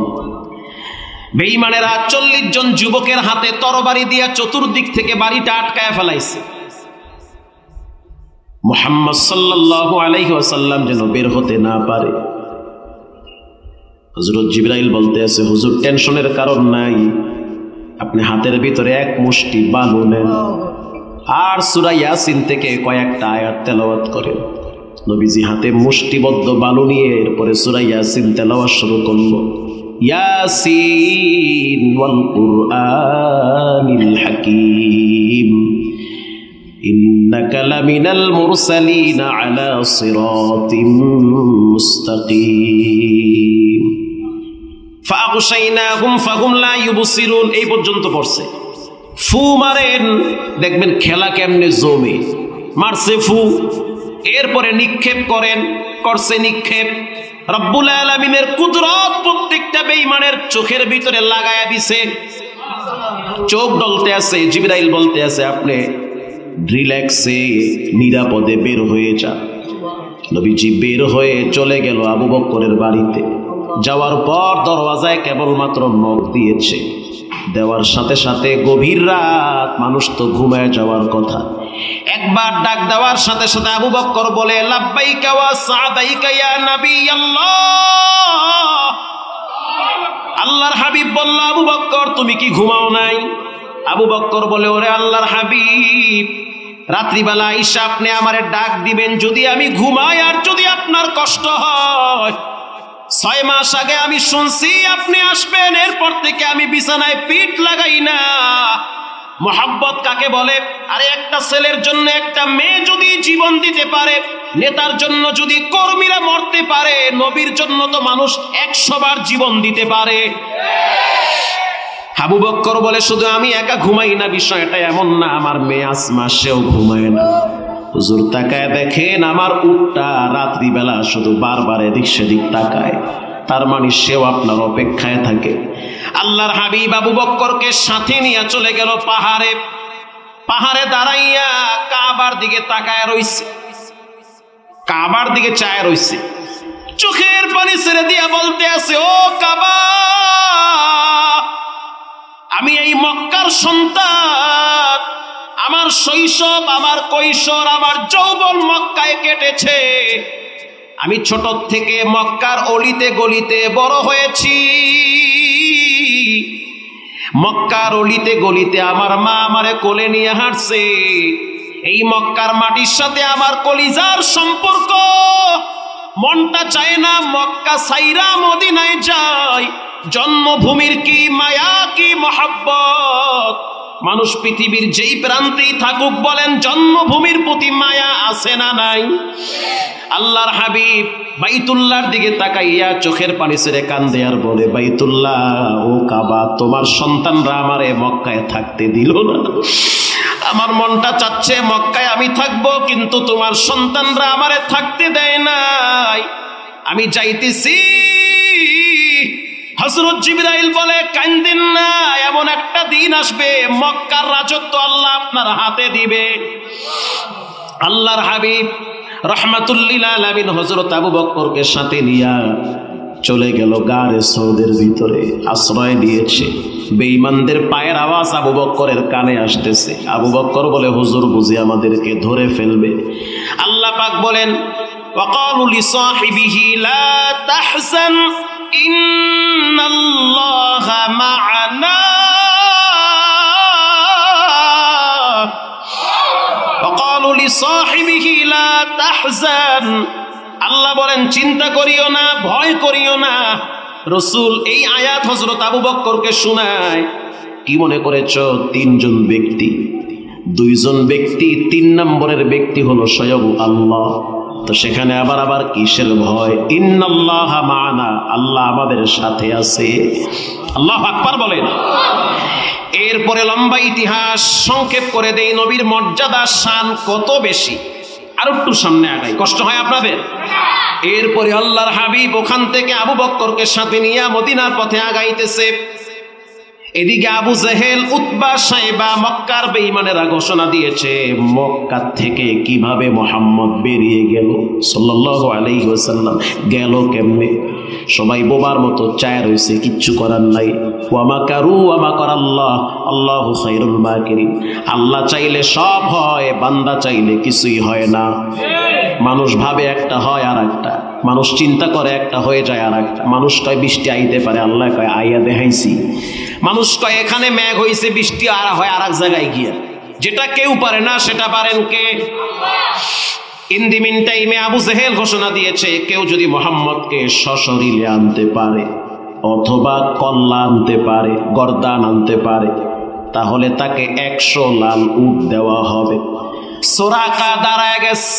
বেঈমানেরা 40 জন যুবকের হাতে তরবারি দিয়া চতুর্দিক থেকে বাড়িটা আটকায় ফেলাইছে। মুহাম্মদ সাল্লাল্লাহু আলাইহি ওয়াসাল্লাম যেন বের হতে না পারে। হযরত জিবরাইল বলতে আছে, হুজুর টেনশনের কারণ নাই, আপনি হাতের ভিতরে এক মুষ্টি বালু নেন আর সূরা ইয়াসিন থেকে কয়েকটা আয়াত তেলাওয়াত করেন। নবীজি হাতে মুষ্টিবদ্ধ বালু নিয়ে এরপরে সূরা ইয়াসিন তেলাওয়াত শুরু করল। ইয়াসিন ওয়াল কুরআনিল হাকীম ইন্নাকা লামিনাল মুরসালিন আলা সিরাতিম মুস্তাকিম ফাগশাইনাহুম ফাহুম লা ইউবসিরুন। এই পর্যন্ত পড়ছে। ফু মারেন, দেখবেন খেলা কেমনে জমে। মারছে ফু, এরপরে নিক্ষেপ করেন, করছে নিক্ষেপ। রব্বুল আলামিনের কুদরত প্রত্যেকটা বেঈমানের চোখের ভিতরে লাগায়া দিছে, চোখ ডলতে আছে। জিবরাইল বলতে আছে, আপনি রিল্যাক্সে নিরাপদে বের হয়ে যান। নবীজি বের হয়ে চলে গেল আবু বকরের বাড়িতে। যাওয়ার পর দরওয়াজায় কেবলমাত্র নখ দিয়েছে, দেওয়ার সাথে সাথে গভীর রাত, মানুষ তো ঘুমায় যাওয়ার কথা। একবার ডাক দেওয়ার সাথে সাথে আবু বকর বলে, লাব্বাইকা ওয়া সাদাইকা ইয়া নবী আল্লাহ। আল্লাহর হাবিব বলল, আবু বকর তুমি কি ঘুমাও নাই? আবু বকর বলে, ওরে আল্লাহর হাবিব, রাত্রিবেলা আইসা আপনি আমারে ডাক দিবেন, যদি আমি ঘুমাই আর যদি আপনার কষ্ট হয়। 6 মাস আগে আমি শুনছি আপনি আসবেন, এরপর থেকে আমি বিছানায় পিঠ লাগাই না। মোহাব্বত কাকে বলে? আরে একটা ছেলের জন্য একটা মেয়ে যদি জীবন দিতে পারে, নেতার জন্য যদি কর্মীরা মরতে পারে, নবীর জন্য তো মানুষ 100 বার জীবন দিতে পারে। আবু বকর বলে, শুধু আমি একা ঘুমাই না, বিষয়টা এমন না, আমার মেয়ে আসমা সেও ঘুমায় না। হুজুর তাকায় দেখেন, আমার উটটা রাত্রিবেলা শুধু বারবার এদিক সেদিক তাকায়, তার মানে সেও আপনার অপেক্ষায় থাকে। আল্লাহর হাবিব আবু বকরকে সাথে নিয়ে চলে গেল পাহাড়ে। পাহাড়ে দাঁড়াইয়া কাবার দিকে তাকায় রইছে, কাবার দিকে চায় রইছে, চোখের পানি ছেড়ে দিয়া বলতে আছে, ও কাবা, আমি এই মক্কার সন্তান, আমার শৈশব, আমার কৈশোর, আমার যৌবন মক্কায় কেটেছে। আমি ছোট থেকে মক্কার অলিতে গলিতে বড় হয়েছি। মক্কার অলিতে গলিতে আমার মা আমারে কোলে নিয়ে হাঁটছে। এই মক্কার মাটির সাথে আমার কলিজার সম্পর্ক। মনটা চায় না মক্কা ছাইরা মদিনায় যাই। জন্মভূমির কি মায়া, কি মহব্বত। মানুষ পৃথিবীর যেই প্রান্তেই থাকুক, বলেন জন্মভূমির প্রতি মায়া আছে না নাই? আল্লাহর হাবিব বাইতুল্লাহর দিকে তাকাইয়া চোখের পানি ছেড়ে কান্দে আর বলে, বাইতুল্লাহ, ও কাবা, তোমার সন্তানরা আমারে মক্কায় থাকতে দিল না। আমার মনটা চাচ্ছে মক্কায় আমি থাকবো, কিন্তু তোমার সন্তানরা আমারে থাকতে দেয় নাই। আমি যাইতেছি। হযরত জিবরাইল বলে, কান্দেন না, এমন একটা দিন আসবে মক্কার রাজত্ব আল্লাহ আপনার হাতে দিবে। আল্লাহর হাবিব রাহমাতুল্লিল আলামিন হযরত আবু বকরকে সাথে নিয়া চলে গেল গারে সৌদের ভিতরে, আশ্রয় দিয়েছে। বেঈমানদের পায়ের আওয়াজ আবু বকরের কানে আসতেছে। আবু বকর বলে, হুজুর বুঝি আমাদেরকে ধরে ফেলবে। আল্লাহ পাক বলেন, ওয়াকালু লিসাহিবিহি লা তাহজান ইন্নাল্লাহা মা'ানা, ওয়াকালু লিসাহিবিহি লা তাহজান, আল্লাহ বলেন চিন্তা করিও না, ভয় করিও না। রাসূল এই আয়াত হযরত আবু বকরকে শোনায়। কি মনে করেছ? তিনজন ব্যক্তি, দুইজন ব্যক্তি, তিন নম্বরের ব্যক্তি হলো স্বয়ং আল্লাহ। তো সেখানে আবার কিসের ভয়? ইন্নাল্লাহা মা'ানা, আল্লাহ আমাদের সাথে আছে। আল্লাহু আকবার বলেন। এরপরে লম্বা ইতিহাস সংক্ষেপ করে দেই, নবীর মর্যাদা শান কত বেশি। আর একটু সামনে আগাই, কষ্ট হয় আপনাদের? এরপরে আল্লাহর হাবিব ওখান থেকে আবু বকরকে সাথে নিয়ে মদিনার পথে আগাইতেছে। এদিকে আবু জেহেল, উতবা, সাইবা, মক্কার বেঈমানেরা ঘোষণা দিয়েছে মক্কা থেকে কিভাবে মুহাম্মদ বেরিয়ে গেল সাল্লাল্লাহু আলাইহি ওয়াসাল্লাম, গেল কেমনে? সবাই বোবার মতো চায় রয়েছে, কিচ্ছু করার নাই। ওয়া মাকারু ওয়া মাকারাল্লাহ আল্লাহু খায়রুল মাকিরিন। আল্লাহ চাইলে সব হয়, বান্দা চাইলে কিছুই হয় না। মানুষ ভাবে একটা হয় আর একটা, মানুষ চিন্তা করে একটা হয়ে যায় আর একটা। মানুষ কয় বৃষ্টি আইতে পারে, আল্লাহ কয় আইয়া দেখাইছি। মানুষ কয় এখানে মেঘ হয়েছে, বৃষ্টি আর হয় আর এক জায়গায় গিয়া। যেটা কেউ পারে না সেটা পারেন কে? ইন দি মিন টাইমে আবু জেহেল ঘোষণা দিয়েছে, কেউ যদি মুহাম্মদকে সশরীরে আনতে পারে অথবা কল্লা আনতে পারে, গর্দান আনতে পারে, তাহলে তাকে 100 লাল উট দেওয়া হবে। সুরাকা দাঁড়ায় গেছে।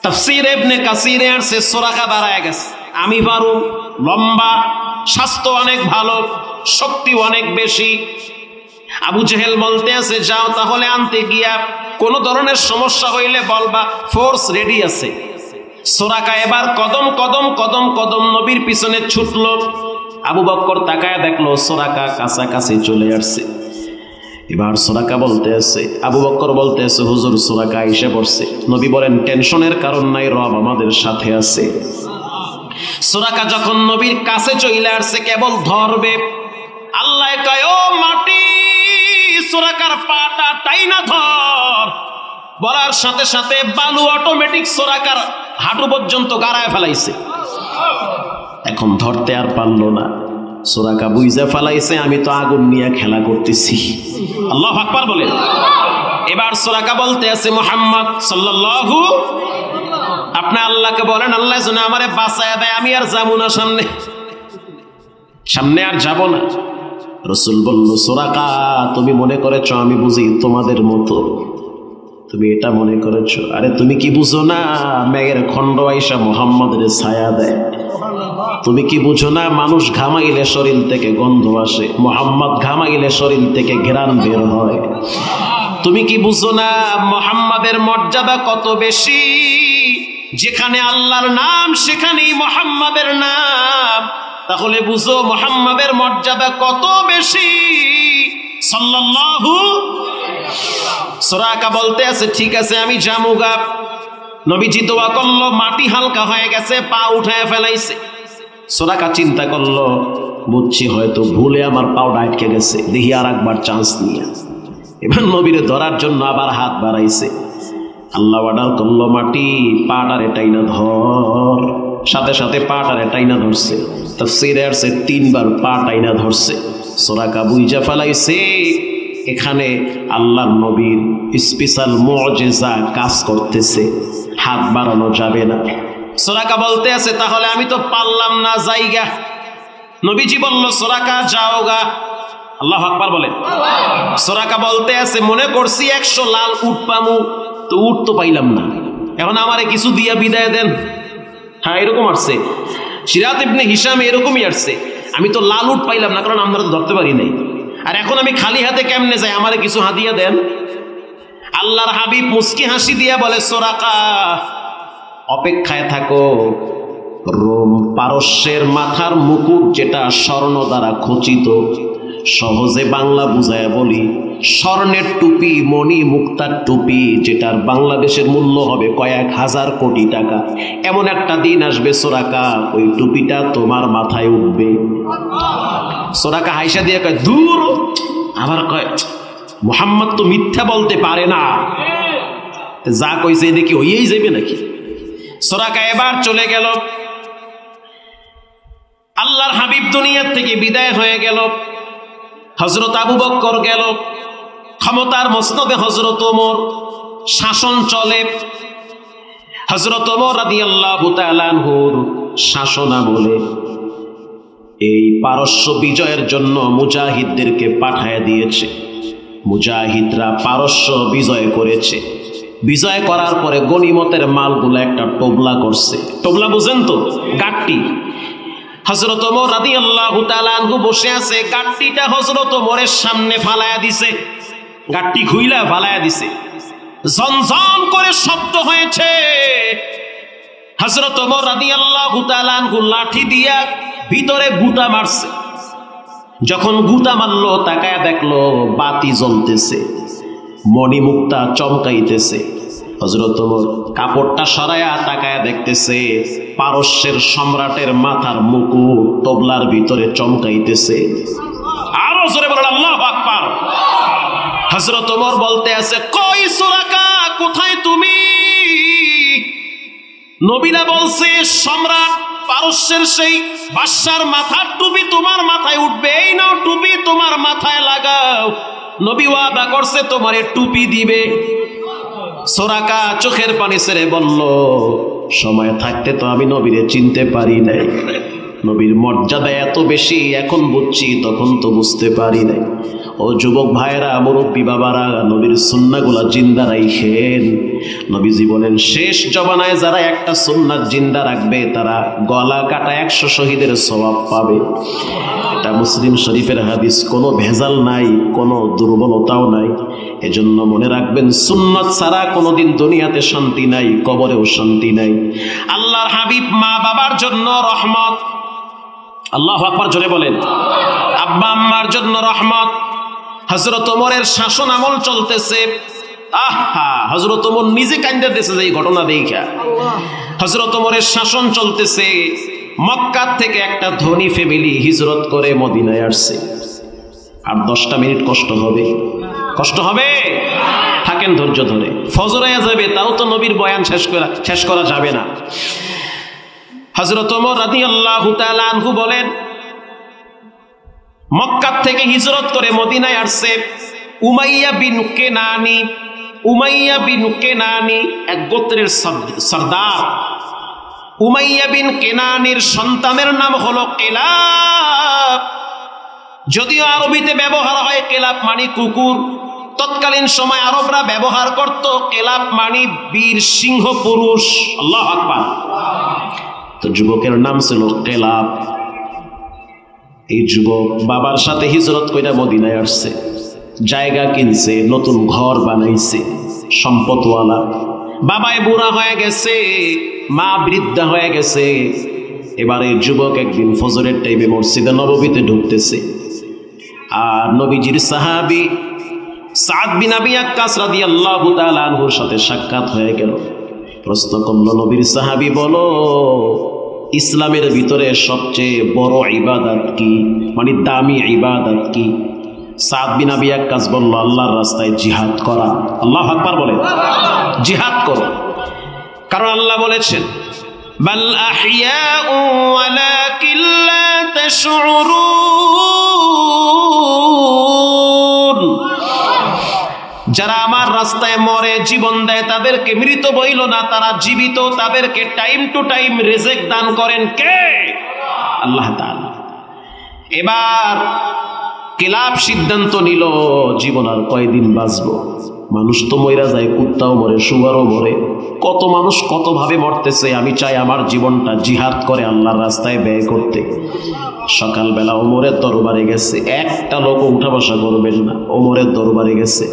তাফসীর ইবনে কাসিরে আসছে সুরাকা দাঁড়ায় গেছে, আমি পারু, লম্বা, স্বাস্থ্য অনেক ভালো, শক্তি অনেক বেশি। আবু জেহেল বলতে আছে, যাও তাহলে আনতে গিয়া কোন ধরনের সমস্যা হইলে বলবা, ফোর্স রেডি আছে। সুরাকা এবার কদম কদম কদম কদম নবীর পিছনে ছুটলো। আবু বকর তাকায় দেখলো সুরাকা কাছাকাছি চলে আসছে। এবার সুরাকা বলতে আছে, আবু বকর বলতে আছে, হুজুর সুরাকা এসে পড়ছে। নবী বলেন, টেনশনের কারণ নাই, রব আমাদের সাথে আছে। সুরাকা যখন নবীর কাছে চলে আসছে, কেবল ধরবে, আল্লাহ কয়, ও মাটি, সুরাকার পাটা টাইনা ধর। বলার সাথে সাথে বালু অটোমেটিক সুরাকার হাঁটু পর্যন্ত গাড়ায় ফেলাইছে। এখন ধরতে আর পারলো না। সুরাকা বুঝে ফেলাইছে, আমি তো আগুন নিয়ে খেলা করতেছি। আল্লাহু আকবার বলেন। এবার সুরাকা বলতে আছে, মুহাম্মদ সাল্লাল্লাহু, আপনি আল্লাহকে বলেন, আল্লাহ যেন আমারে বাঁচায় দেয়, আমি আর যাবো না সামনে, সামনে আর যাব না। রাসূল বলল, সুরাকা তুমি মনে করেছো আমি বুঝি তোমাদের মতো? তুমি এটা মনে করেছো? আরে তুমি কি বুঝো না, মেঘের খণ্ড আইসা মুহাম্মদের ছায়া দেয়। তুমি কি বুঝো না, মানুষ ঘামাইলে শরীর থেকে গন্ধ আসে, মুহাম্মদ ঘামাইলে শরীর থেকে ঘ্রাণ বের হয়। তুমি কি বুঝো না মুহাম্মাদের মর্যাদা কত বেশি? যেখানে আল্লাহর নাম সেখানেই মুহাম্মাদের নাম। তাহলে বুঝো মুহাম্মাদের মর্যাদা কত বেশি। সাল্লাল্লাহু। সুরাকা বলতে আছে, ঠিক আছে আমি জামুগা। নবীজি দোয়া করলো, মাটি হালকা হয়ে গেছে, পা উঠায় ফেলাইছে। সুরাকা চিন্তা করলো, বুঝছি হয়তো ভুলে আমার পাওটা আটকে গেছে, দেখি আর একবার চান্স নিয়ে। এবার নবীরে ধরার জন্য আবার হাত বাড়াইছে। আল্লাহ অর্ডার করলো, মাটি পাটারে টাইনা ধর। সাথে সাথে পাটারে টাইনা ধরছে। তাফসীরে আসছে 3 বার পা টাইনা ধরছে। সুরাকা বুইজা ফেলাইছে এখানে আল্লাহর নবীর স্পেশাল মুজিজা কাজ করতেছে, হাত বাড়ানো যাবে না। সুরাকা বলতে আছে, তাহলে আমি তো পারলাম না, যাইগা। নবীজি বলল, সুরাকা যাওগা। আল্লাহু আকবার বলেন। সুরাকা বলতে আছে, মনে করছি 100 লাল উট পামু, তো উট তো পাইলাম না, এখন আমারে কিছু দিয়া বিদায় দেন। হ্যাঁ, এরকম আসছে। সিরাত ইবনে হিশাম এরকমই আসছে, আমি তো লাল উট পাইলাম না, কারণ আমরা তো ধরতে পারি নাই, আর এখন আমি খালি হাতে কেমনে যাই, আমারে কিছু হাদিয়া দেন। আল্লাহর হাবিব মুস্কি হাসি দিয়া বলে, সুরাকা অপেক্ষায় থাকো, রোম পারস্যের মাথার মুকুট যেটা স্বর্ণ দ্বারা খচিত, সহজে বাংলা বুঝায় বলি, স্বর্ণের টুপি, মণি মুক্তার টুপি, যেটার বাংলাদেশের মূল্য হবে কয়েক হাজার কোটি টাকা, এমন একটা দিন আসবে সোরাকা, ওই টুপিটা তোমার মাথায় উঠবে। সোরাকা হাইসা দিয়ে কয় দূর, আবার কয় মুহাম্মদ তো মিথ্যা বলতে পারে না, যা কইছে দেখি হইয়াই যাবে নাকি। সোরাকা এবার চলে গেল, আল্লাহর হাবিব দুনিয়ার থেকে বিদায় হয়ে গেল। হযরত আবু বকর গেল, ক্ষমতার মসনদে হযরত ওমর, শাসন চলে। হযরত ওমর রাদিয়াল্লাহু তাআলা আনহুর শাসন আমলে এই পারস্য বিজয়ের জন্য মুজাহিদদেরকে পাঠায় দিয়েছে। মুজাহিদরা পারস্য বিজয় করেছে। বিজয় করার পরে গনিমতের মালগুলো একটা টোবলা করছে। টোবলা বুঝেন তো? গাট্টি। হযরত ওমর রাদিয়াল্লাহু তাআলা আনহু বসে আছে, গাট্টিটা হযরত ওমরের সামনে ফালায়া দিছে, গাট্টি খুইলা ফালায়া দিছে, ঝনঝন করে শব্দ হয়েছে। হযরত ওমর রাদিয়াল্লাহু তাআলা আনহু লাঠি দিয়া ভিতরে গুতা মারছে। যখন গুতা মারলো, তাকায়া দেখলো বাতি জ্বলতেছে, মণিমুক্তা চমকাইতেছে। হযরত ওমর কাপড়টা সরায়া তাকায়া দেখতেছে পারস্যের সম্রাটের মাথার মুকুট টোবলার ভিতরে চমকাইতেছে। আরো জোরে বলেন আল্লাহু আকবার। হযরত ওমর বলতে আছে, কই সুরাকা, কোথায় তুমি? নবীরা বলছে সম্রাট পারস্যের সেই বাদশার মাথার টুপি তোমার মাথায় উঠবে, এই নাও টুপি তোমার মাথায় লাগাও। নবী ওয়াদা করছে তোমারে টুপি দিবে। সোরাকা চোখের পানি ছেড়ে বলল, সময় থাকতে তো আমি নবীরে চিনতে পারি নাই, নবীর মর্যাদা এত বেশি, এখন বুঝছি, তখন তো বুঝতে পারি নাই। ও যুবক ভাইরা, মুরব্বী বাবারা, নবীর সুন্নাহগুলা জিন্দা রাখেন। নবীজি বলেন, শেষ জমানায় যারা একটা সুন্নাত জিন্দা রাখবে তারা গলা কাটা 100 শহীদের সওয়াব পাবে। এটা মুসলিম শরীফের হাদিস, কোনো ভেজাল নাই, কোনো দুর্বলতাও নাই। এজন্য মনে রাখবেন, সুন্নাত ছাড়া কোনোদিন দুনিয়াতে শান্তি নাই, কবরেও শান্তি নাই। আল্লাহর হাবিব মা বাবার জন্য রহমত, আল্লাহু আকবার জোরে বলেন। আব্বা আম্মার জন্য রহমত। হযরত ওমরের শাসন আমল চলতেছে। আহা, হযরত ওমর নিজে কান্দা দিয়েছে এই ঘটনা দেখা। হযরত ওমরের শাসন চলতেছে। মক্কা থেকে একটা ধনী ফ্যামিলি হিজরত করে মদিনায় আসছে। আর 10টা মিনিট কষ্ট হবে, কষ্ট হবে, থাকেন ধৈর্য ধরে, ফজর হয়ে যাবে, তাও তো নবীর বয়ান শেষ করা যাবে না। হযরত ওমর রাদিয়াল্লাহু তাআলা আনহু বলেন, মক্কা থেকে হিজরত করে মদিনায় আসছে উমাইয়া বিন কেনানি। উমাইয়া বিন কেনানি এক গোত্রের সরদার। উমাইয়া বিন কেনানির সন্তানের নাম হলো কেলাব। যদিও আরবিতে ব্যবহার হয় কেলাব মানে কুকুর, তৎকালীন সময় আরবরা ব্যবহার করত কেলাব মানে বীর সিংহ পুরুষ। আল্লাহু আকবার। তো যুবকের নাম ছিল কেলাব। এই যুবক বাবার সাথে হিজরত কইরা মদিনায় আসছে, জায়গা কিনছে, নতুন ঘর বানাইছে, সম্পদওয়ালা। বাবায় বুড়া হয়ে গেছে, মা বৃদ্ধা হয়ে গেছে। এবার এই যুবক একদিন ফজরের টাইমে মসজিদে নববীতে ঢুকতেছে, আর নবীজির সাহাবী সাদ বিন আবি ওয়াক্কাস রাদিয়াল্লাহু তাআলা আনহুর সাথে সাক্ষাৎ হয়ে গেল। প্রশ্ন করলো, নবীর সাহাবী বলো, ইসলামের ভিতরে সবচেয়ে বড় ইবাদত কি, মানে দামি ইবাদত কি? সাদ বিন আবি ওয়াক্কাস বলল, আল্লাহর রাস্তায় জিহাদ করা। আল্লাহু আকবার বলেন, জিহাদ করো। কারণ আল্লাহ বলেছেন, বাল আহইয়াউ ওয়ালাকিন লা তাশউরুন। যারা আমার রাস্তায় মরে, জীবন দেয়, তাদেরকে মৃত বইল না, তারা জীবিত, তাদেরকে টাইম টু টাইম রিজিক দান করেন কে? আল্লাহ তাআলা। এবার কেলাব সিদ্ধান্ত নিল, জীবন আর কয়দিন বাঁচবো? মানুষ তো মইরা যায়, কুত্তাও মরে, শুয়ারও মরে, কত মানুষ কত ভাবে মরতেছে। আমি চাই আমার জীবনটা জিহাদ করে আল্লাহর রাস্তায় ব্যয় করতে। সকালবেলা ওমরের দরবারে গেছে, একটা লোক উঠা বসা করবেন না, ওমরের দরবারে গেছে,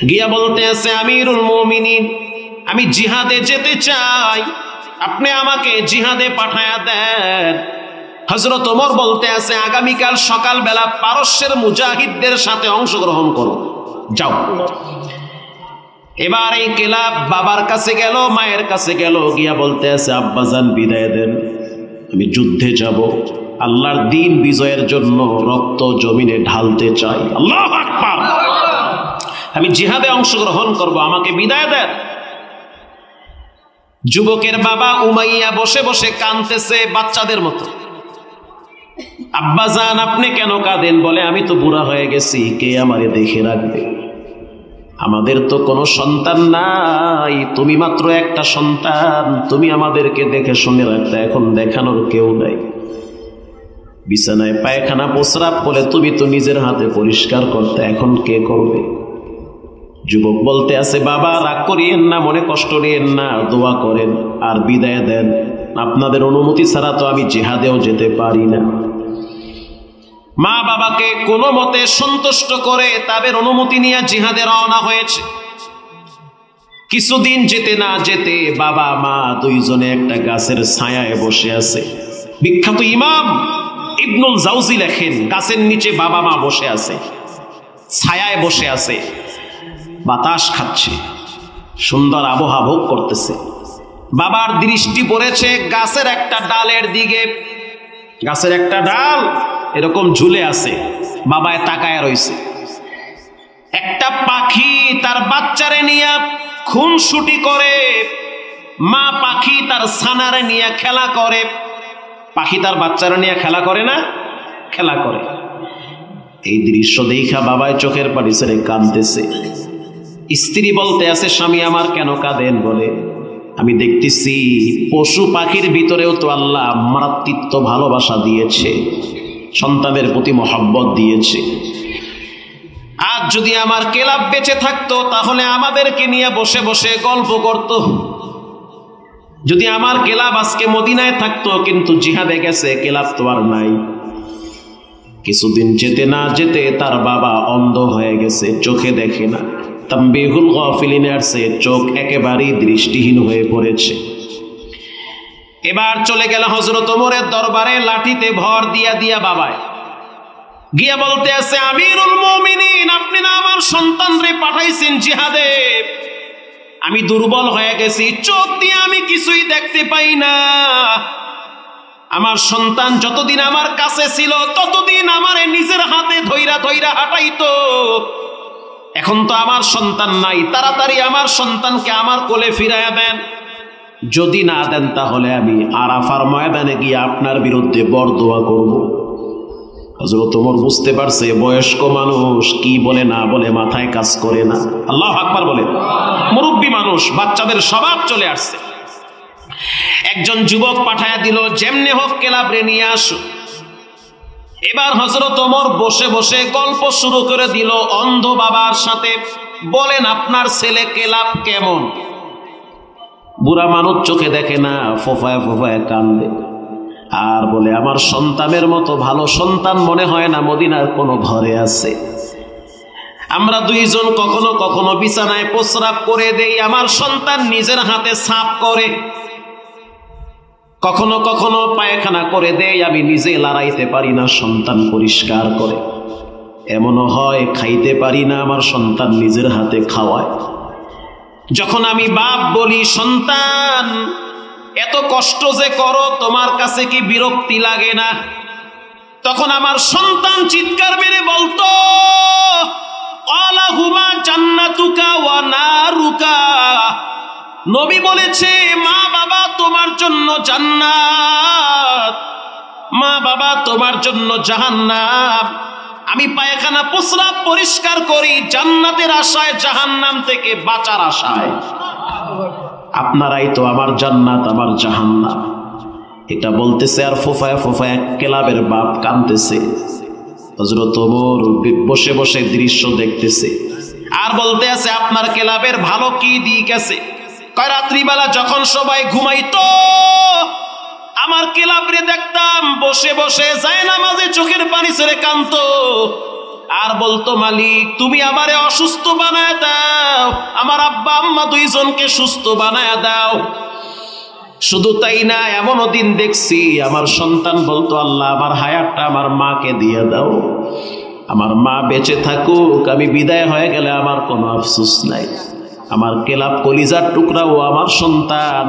গিয়া বলতে আছে, আমিরুল মুমিনিন, আমি জিহাদে যেতে চাই, আপনি আমাকে জিহাদে পাঠায়া দেন। হযরত ওমর বলতে আছে, আগামীকাল সকালবেলা পারস্যের মুজাহিদদের সাথে অংশগ্রহণ করো, যাও। এবার এই কেলাব বাবার কাছে গেল, মায়ের কাছে গেল, গিয়া বলতে আছে, আব্বাজান বিদায় দেন, আমি যুদ্ধে যাব, আল্লাহর দ্বীন বিজয়ের জন্য রক্ত জমিনে ঢালতে চাই। আল্লাহু আকবার, আমি জিহাদে অংশগ্রহণ করব, আমাকে বিদায় দেন। যুবকের বাবা উমাইয়া বসে বসে কাঁদতেছে বাচ্চাদের মতো। আব্বাজান আপনি কেন কাঁদেন? বলে, আমি তো বুড়া হয়ে গেছি, কে আমারে দেখে রাখবে? আমাদের তো কোনো সন্তান নাই, তুমি মাত্র একটা সন্তান, তুমি আমাদেরকে দেখে শুনে রাখতে, এখন দেখানোর কেউ নাই। বিছানায় পায়খানা প্রস্রাব করে তুমি তো নিজের হাতে পরিষ্কার করতে, এখন কে করবে? যুবক বলতে আছে, বাবা রাগ করিয়েন না, মনে কষ্ট নিয়েন না, দোয়া করেন আর বিদায় দেন, আপনাদের অনুমতি ছাড়া তো আমি জিহাদেও যেতে পারি না। মা বাবাকে কোনো মতে সন্তুষ্ট করে তাদের অনুমতি নিয়ে জিহাদে রওনা হয়েছে। কিছুদিন যেতে না যেতে বাবা মা দুইজনে একটা গাছের ছায়ায় বসে আছে। বিখ্যাত ইমাম ইবনুল জাউজি লেখেন, গাছের নিচে বাবা মা বসে আছে, ছায়ায় বসে আছে, বাতাস খাচ্ছে, সুন্দর আবহাওয়া ভোগ করতেছে। বাবার দৃষ্টি পড়েছে গাছের একটা ডালের দিকে, গাছের একটা ডাল এরকম ঝুলে আছে, বাবায় তাকায় রয়েছে। একটা পাখি তার বাচ্চারে নিয়ে খুনসুটি করে, মা পাখি তার ছানারে নিয়ে খেলা করে। পাখি তার বাচ্চারা নিয়ে খেলা করে না? খেলা করে। এই দৃশ্য দেখা বাবায় চোখের পানি ছেড়ে কাঁদতেছে। স্ত্রী বলতে আছে, স্বামী আমার কেন কাঁদেন? বলে, আমি দেখতেছি পশু পাখির ভিতরেও তো আল্লাহ মাতৃত্ব ভালোবাসা দিয়েছে, সন্তানের প্রতি মহব্বত দিয়েছে। আজ যদি আমার কেলাব বেঁচে থাকতো তাহলে আমাদেরকে নিয়ে বসে বসে গল্প করত। যদি আমার কেলাব আজকে মদিনায় থাকতো, কিন্তু জিহাদে গেছে, কেলাব তো আর নাই। কিছুদিন যেতে না যেতে তার বাবা অন্ধ হয়ে গেছে, চোখে দেখে না। তামবিহুল গাফিলিনে আসছে, চোখ একেবারেই দৃষ্টিহীন হয়ে পড়েছে। এবার চলে গেল হযরত ওমরের দরবারে, লাঠিতে ভর দিয়া দিয়া বাবায় গিয়া বলতে আছে, আমিরুল মুমিনিন, আপনি না আমার সন্তানরে পাঠাইছেন জিহাদে, আমি দুর্বল হয়ে গেছি, চোখ দিয়ে আমি কিছুই দেখতে পাই না। আমার সন্তান যতদিন আমার কাছে ছিল ততদিন আমারে নিজের হাতে ধইরা ধইরা হাঁটাইতো, এখন তো আমার সন্তান নাই, তাড়াতাড়ি আমার সন্তানকে আমার কোলে ফিরাইয়া দেন। যদি না দেন তাহলে আমি আরাফার ময়দানে গিয়ে আপনার বিরুদ্ধে বরদোয়া করব। হযরত ওমর বুঝতে পারছে বয়স্ক মানুষ কি বলে না বলে মাথায় কাজ করে না। আল্লাহু আকবার বলে। মুরব্বী মানুষ, বাচ্চাদের স্বভাব চলে আসছে। একজন যুবক পাঠায়া দিল, যেমনে হোক কেলাবরে নিয়ে আসো। এবার হযরত ওমর বসে বসে গল্প শুরু করে দিল অন্ধ বাবার সাথে। বলেন, আপনার ছেলে কেলাব কেমন? বুড়া মানুষ চোখে দেখে না, ফোফায় ফোফায় কান্দে আর বলে, আমার সন্তানের মতো ভালো সন্তান মনে হয় না মদিনার কোনো ঘরে আছে। আমরা দুইজন কখনো কখনো বিছানায় প্রস্রাব করে দেই, আমার সন্তান নিজের হাতে সাফ করে। কখনো কখনো পায়খানা করে দেই, আমি নিজে লড়াইতে পারি না, সন্তান পরিষ্কার করে। এমনও হয় খাইতে পারি না, আমার সন্তান নিজের হাতে খাওয়ায়। যখন আমি বাপ বলি, সন্তান এত কষ্ট যে করো, তোমার কাছে কি বিরক্তি লাগে না? তখন আমার সন্তান চিৎকার মেরে বলতো, আলাহুমা জান্নাতুকা ওয়া নারুকা। নবী বলেছে, মা বাবা তোমার জন্য জান্নাত, মা বাবা তোমার জন্য জাহান্নাম। আমি পায়খানা প্রস্রাব পরিষ্কার করি জান্নাতের আশায়, জাহান্নাম থেকে বাঁচার আশায়। আপনারাই তো আমার জান্নাত, আমার জাহান্নাম। এটা বলতেছে আর ফোফায় ফোফায় কেলাবের বাপ কাঁদতেছে। হযরত ওমর বসে বসে দৃশ্য দেখতেছে আর বলতে আছে, আপনার কেলাবের ভালো কি দিক আছে? কয়, রাত্রিবেলা যখন সবাই ঘুমাইতো আমার কেলাবরে দেখতাম বসে বসে জায়নামাজে চোখের পানি ছেড়ে কাঁদতো আর বলতো, মালিক তুমি আমারে অসুস্থ বানায় দাও, আমার আব্বা আম্মা দুইজনকে সুস্থ বানায় দাও। শুধু তাই না, এমনও দিন দেখছি আমার সন্তান বলতো, আল্লাহ আমার হায়াতটা আমার মাকে দিয়ে দাও, আমার মা বেঁচে থাকুক, আমি বিদায় হয়ে গেলে আমার কোনো আফসোস নাই। আমার কেলাব কলিজার টুকরা ও আমার সন্তান,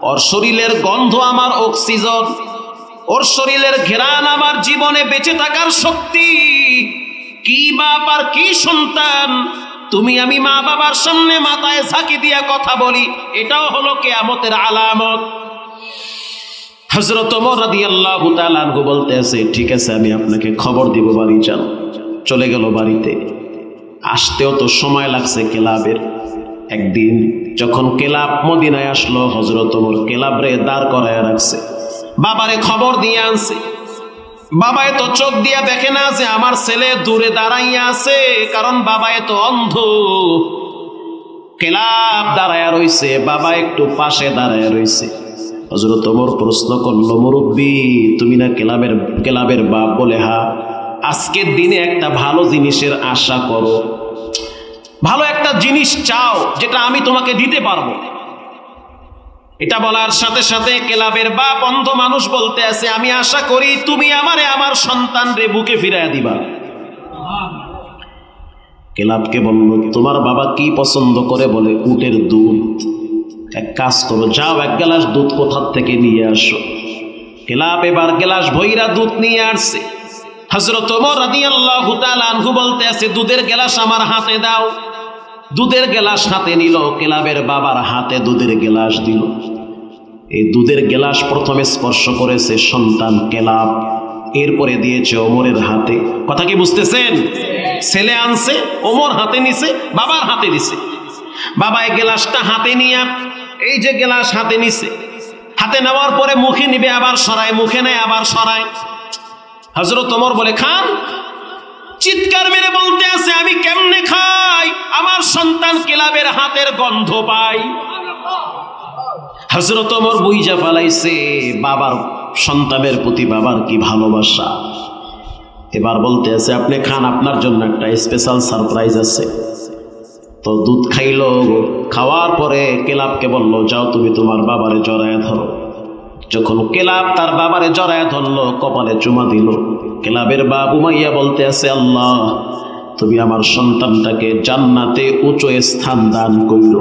ওর শরীরের গন্ধ আমার অক্সিজেন, ওর শরীরের ঘেরান আমার জীবনে বেঁচে থাকার শক্তি। কি বাপ আর কি সন্তান, তুমি আমি মা বাবার সামনে মাথায় ঝাঁকি দিয়া কথা বলি, এটাও হলো কিয়ামতের আলামত। হযরত ওমর রাদিয়াল্লাহু তাআলা আনহু বলতে আছে, ঠিক আছে আমি আপনাকে খবর দিব, বাড়ি যান। চলে গেল বাড়িতে। আসতেও তো সময় লাগছে কেলাবের। একদিন যখন কেলাব মদিনায় আসলো, হযরত ওমর কেলাবরে দাঁড় করায় রাখছে, বাবারে খবর দিয়ে আনছে। বাবায় তো চোখ দিয়া দেখে না যে আমার ছেলে দূরে দাঁড়াইয়া আছে, কারণ বাবায় তো অন্ধ। কেলাব দাঁড়ায়া রইছে, বাবা একটু পাশে দাঁড়ায়া রইছে। হযরত ওমর প্রশ্ন করলো, মুরব্বী তুমি না কেলাবের বাপ? বলে হ্যাঁ। আজকের দিনে একটা ভালো জিনিসের আশা করো, ভালো একটা জিনিস চাও যেটা আমি তোমাকে দিতে পারবো। এটা বলার সাথে সাথে কেলাবের বাপ অন্ধ মানুষ বলতে আছে, আমি আশা করি তুমি আমারে আমার সন্তান রে বুকে ফিরাইয়া দিবা। কেলাবকে বলল, তোমার বাবা কি পছন্দ করে? বলে উটের দুধ। এক কাজ করো, যাও এক গ্লাস দুধ কোথার থেকে নিয়ে আসো। কেলাব এবার গ্লাস ভইরা দুধ নিয়ে আসছে। হযরত ওমর রাদিয়াল্লাহু তাআলা আনহু বলতে আছে, দুধের গ্লাস আমার হাতে দাও। দুধের গ্লাস হাতে নিল, কেলাবের বাবার হাতে দুধের গ্লাস দিল। এই দুধের গ্লাস প্রথমে স্পর্শ করেছে সন্তান কেলাব, এরপরে দিয়েছে ওমরের হাতে। কথা কি বুঝতেছেন? ছেলে আনছে, ওমর হাতে নিছে, বাবার হাতে দিছে। বাবা এই গ্লাসটা হাতে নিয়ে, এই যে গ্লাস হাতে নিছে, হাতে নেওয়ার পরে মুখে নিবে, আবার সরায়, মুখে নেয় আবার সরায়। হযরত ওমর বলে খান। চিৎকার মেরে বলতে আছে, আমি কেমনে খাই? আমার সন্তান কেলাবের হাতের গন্ধ পাই। হযরত ওমর বুইজা ফালাইছে বাবার সন্তানের প্রতি বাবার কি ভালোবাসা। এবার বলতে আছে, আপনি খান, আপনার জন্য একটা স্পেশাল সারপ্রাইজ আছে। তো দুধ খাইলো, খাওয়ার পরে কেলাবকে বলল, যাও তুমি তোমার বাবারে জড়ায় ধরো। যখন কেলাব তার বাবারে জড়ায় ধরলো, কপালে চুমা দিল। কেলাবের বাপ উমাইয়া বলতে আছে, আল্লাহ তুমি আমার সন্তানটাকে জান্নাতে উচ্চ স্থান দান কইল।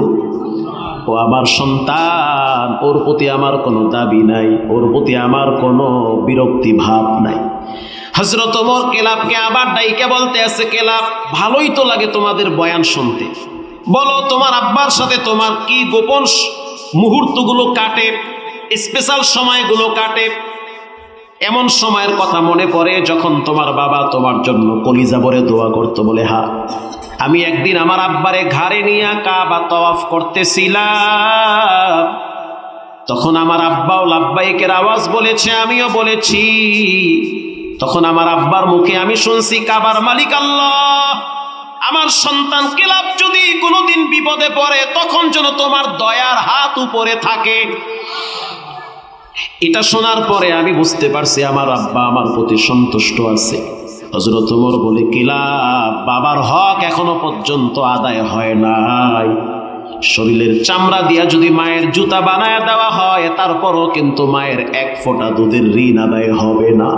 ও আমার সন্তান, ওর প্রতি আমার কোনো দাবি নাই, ওর প্রতি আমার কোনো বিরক্তি ভাব নাই। হযরত ওমর কেলাবকে আবার ডাইকে বলতে আছে, কেলাব ভালোই তো লাগে তোমাদের বয়ান শুনতে, বলো তোমার আব্বার সাথে তোমার কি গোপন মুহূর্তগুলো কাটে, স্পেশাল সময়গুলো কাটে। এমন সময়ের কথা মনে পড়ে যখন তোমার বাবা তোমার জন্য কলিজা ভরে দোয়া করতো। বলে হ্যাঁ, আমি একদিন আমার আব্বারে ঘাড়ে নিয়ে কাবা তওয়াফ করতেছিলাম, তখন আমার আব্বাও লাব্বাইকের আওয়াজ বলেছে, আমিও বলেছি। তখন আমার আব্বার মুখে আমি শুনছি, কাবার মালিক আল্লাহ, আমার সন্তান কেলাব যদি কোনোদিন বিপদে পড়ে তখন যেন তোমার দয়ার হাত উপরে থাকে। এটা শোনার পরে আমি বুঝতে পারছি আমার আব্বা আমার প্রতি সন্তুষ্ট আছে। হযরত ওমর বলে, কেলাব বাবার হক এখনো পর্যন্ত আদায় হয় নাই। শরীরের চামড়া দিয়া যদি মায়ের জুতা বানায় দেওয়া হয়, তারপরও কিন্তু মায়ের এক ফোঁটা দুধের ঋণ আদায় হবে না।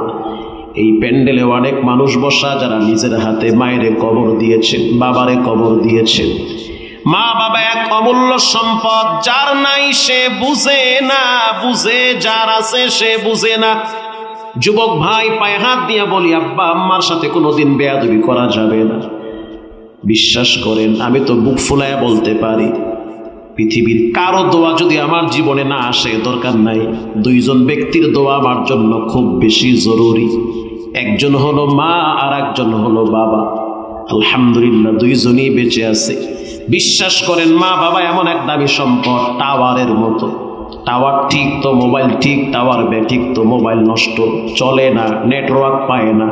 এই প্যান্ডেলে অনেক মানুষ বসা যারা নিজের হাতে মায়েরে কবর দিয়েছেন, বাবারে কবর দিয়েছেন। মা বাবা এক অমূল্য সম্পদ, যার নাই সে বুঝে না, বুঝে যার আছে সে বুঝে না। যুবক ভাই, পায়ে হাত দিয়ে বলি, আব্বা আম্মার সাথে কোনোদিন বেয়াদবি করা যাবে না। বিশ্বাস করেন, আমি তো বুক ফুলায় বলতে পারি, পৃথিবীর কারো দোয়া যদি আমার জীবনে না আসে, দরকার নাই। দুইজন ব্যক্তির দোয়া আমার জন্য খুব বেশি জরুরি। একজন হলো মা আর একজন হলো বাবা। আলহামদুলিল্লাহ দুইজনই বেঁচে আছে। বিশ্বাস করেন, মা বাবা এমন এক দামি সম্পদ, টাওয়ারের মতো। টাওয়ার ঠিক তো মোবাইল ঠিক, টাওয়ার ঠিক তো মোবাইল নষ্ট, চলে না, নেটওয়ার্ক পায় না।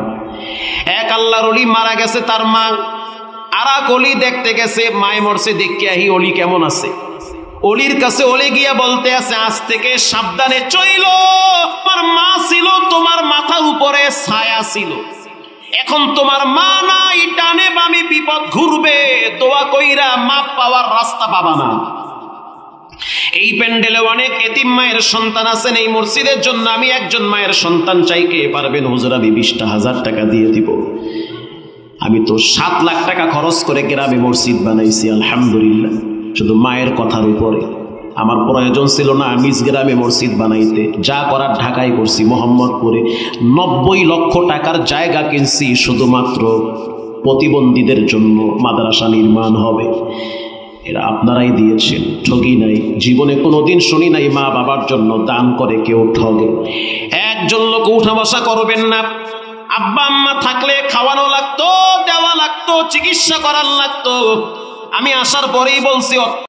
এক আল্লাহর ওলি মারা গেছে, তার মা আর এক ওলি দেখতে গেছে, মায় মরছে, দেখে আহি ওলি কেমন আছে। ওলির কাছে ওলি গিয়া বলতে আছে, আজ থেকে সাবধানে চইল, তোমার মা ছিল তোমার মাথার উপরে ছায়া ছিল, এখন তোমার মা নাই, ডানে বামে বিপদ ঘুরবে, দোয়া কইরা মাপ পাওয়ার রাস্তা পাবা না। এই প্যান্ডেলে অনেক এতিম মায়ের সন্তান আছেন, এই মসজিদের জন্য আমি একজন মায়ের সন্তান চাই, কে পারবেন? হুজুর আমি 20,000 টাকা দিয়ে দিব। আমি তো 7 লাখ টাকা খরচ করে গ্রামে মসজিদ বানাইছি, আলহামদুলিল্লাহ, শুধু মায়ের কথার উপরে। আমার প্রয়োজন ছিল না নিজ গ্রামে মসজিদ বানাইতে, যা করার ঢাকায় করছি, মোহাম্মদপুরে 90 লক্ষ টাকার জায়গা কিনছি শুধুমাত্র প্রতিবন্ধীদের জন্য মাদ্রাসা নির্মাণ হবে। এরা আপনারাই দিয়েছেন, ঠকি নাই। জীবনে কোনোদিন শুনি নাই মা বাবার জন্য দান করে কেউ ঠগে। একজন লোক উঠা বসা করবেন না। আব্বা আম্মা থাকলে খাওয়ানো লাগতো, দেওয়া লাগতো, চিকিৎসা করার লাগতো। আমি আসার পরেই বলছি